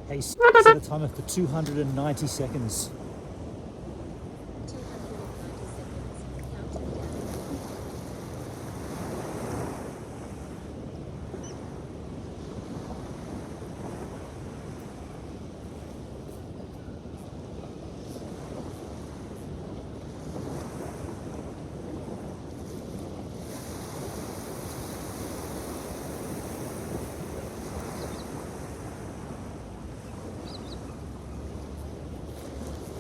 Hey, set a timer for 290 seconds. 290 seconds. Counting down.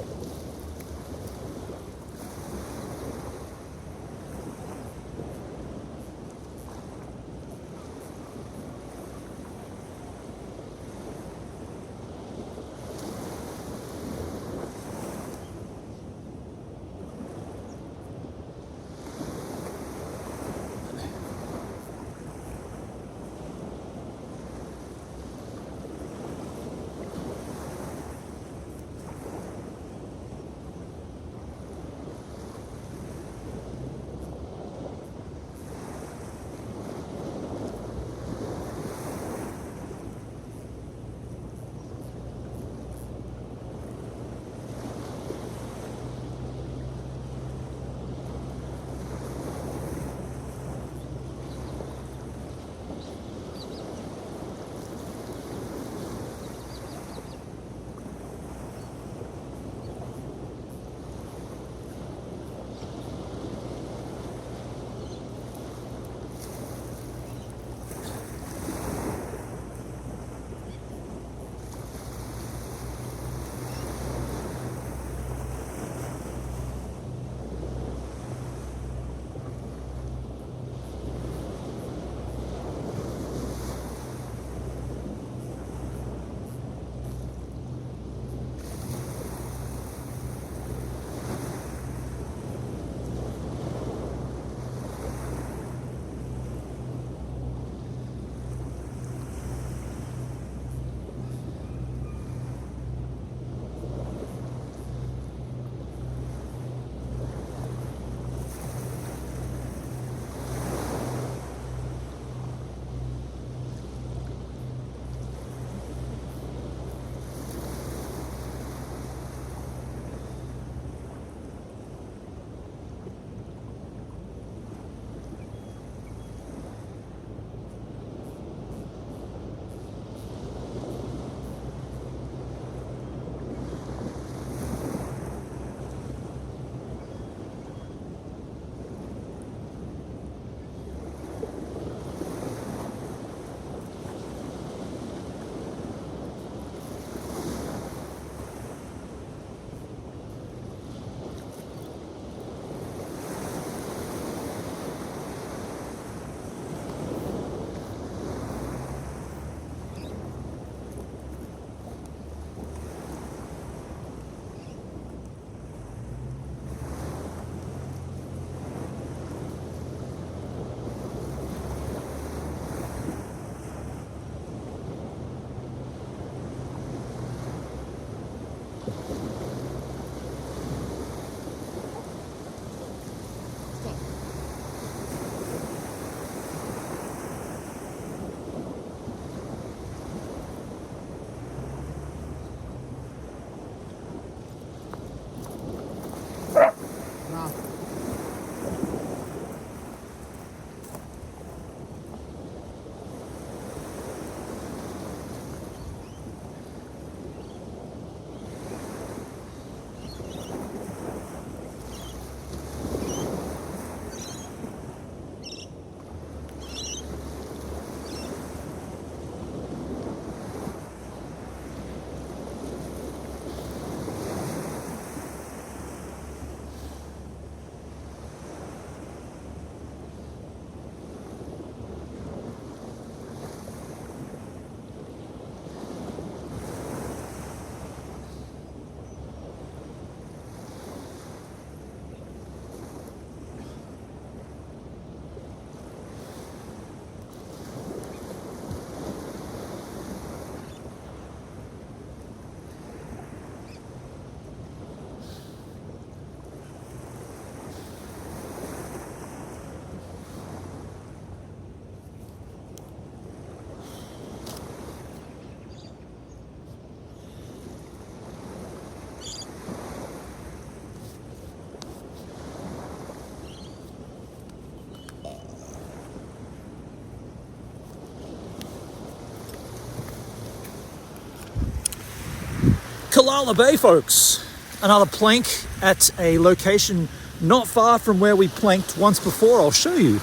Callala Bay, folks. Another plank at a location not far from where we planked once before. I'll show you.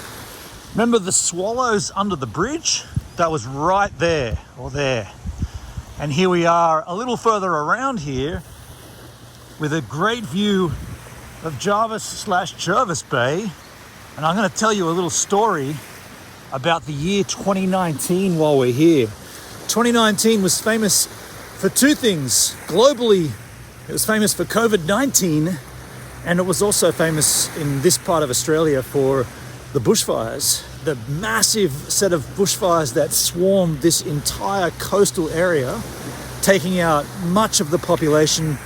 Remember the swallows under the bridge? That was right there, or there. And here we are a little further around here with a great view of Jervis Bay. And I'm going to tell you a little story about the year 2019 while we're here. 2019 was famous for two things. Globally, it was famous for COVID-19, and it was also famous in this part of Australia for the bushfires, the massive set of bushfires that swarmed this entire coastal area, taking out much of the population,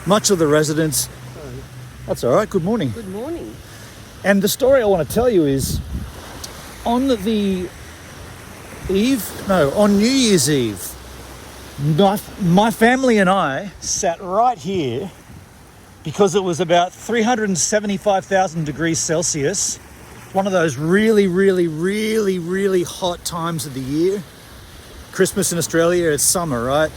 much of the residents. That's all right. Good morning. Good morning. And the story I want to tell you is on New Year's Eve, my family and I sat right here because it was about 375,000 degrees Celsius. One of those really, really, really, really hot times of the year. Christmas in Australia, it's summer, right?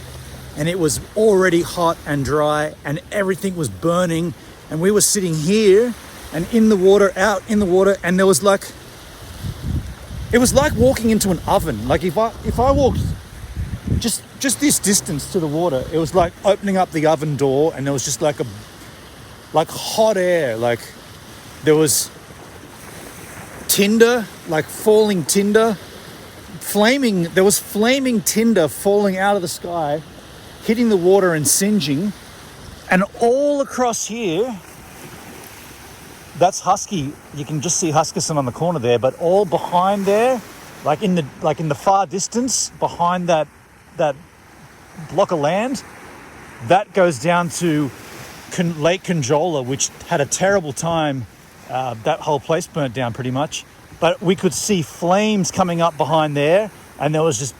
And it was already hot and dry and everything was burning. And we were sitting here and in the water, out in the water, and there was like, it was like walking into an oven. Like if I walked just this distance to the water, it was like opening up the oven door and there was just like hot air. Like there was tinder, like falling tinder, there was flaming tinder falling out of the sky, hitting the water and singeing. And all across here, that's Husky. You can just see Huskisson on the corner there, but all behind there, like in the far distance, behind that block of land, that goes down to Lake Conjola, which had a terrible time. That whole place burnt down pretty much. But we could see flames coming up behind there, and there was just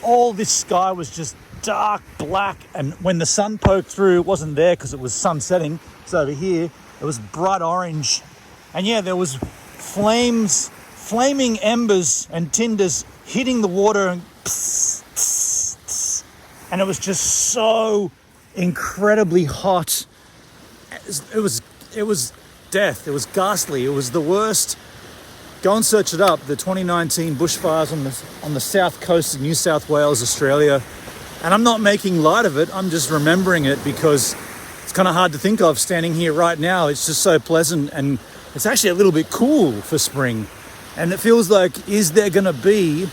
all this sky was just dark black, and when the sun poked through, it wasn't there because it was sun setting. It's over here. It was bright orange. And yeah, there was flaming embers and tinders hitting the water, and pss, pss, pss. And it was just so incredibly hot. It was death. It was ghastly. It was the worst. Go and search it up. The 2019 bushfires on the south coast of New South Wales, Australia. And I'm not making light of it. I'm just remembering it because it's kind of hard to think of standing here right now. It's just so pleasant, and it's actually a little bit cool for spring. And it feels like, is there going to be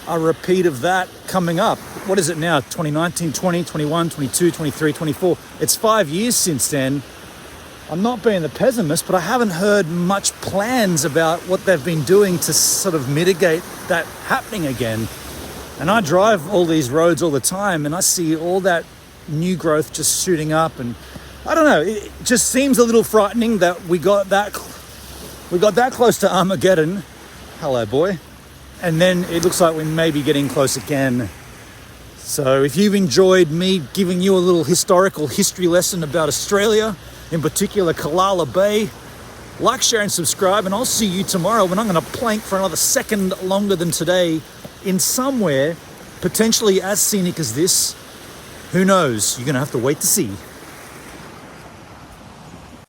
a repeat of that coming up? What is it now? 2019, 20, 21, 22, 23, 24. It's 5 years since then. I'm not being the pessimist, but I haven't heard much plans about what they've been doing to sort of mitigate that happening again. And I drive all these roads all the time, and I see all that new growth just shooting up, and I don't know, it just seems a little frightening that we got that close to Armageddon. Hello, boy. And then it looks like we may be getting close again. So if you've enjoyed me giving you a little history lesson about Australia, in particular Callala Bay, like, share and subscribe, and I'll see you tomorrow when I'm going to plank for another second longer than today in somewhere potentially as scenic as this. Who knows? You're going to have to wait to see.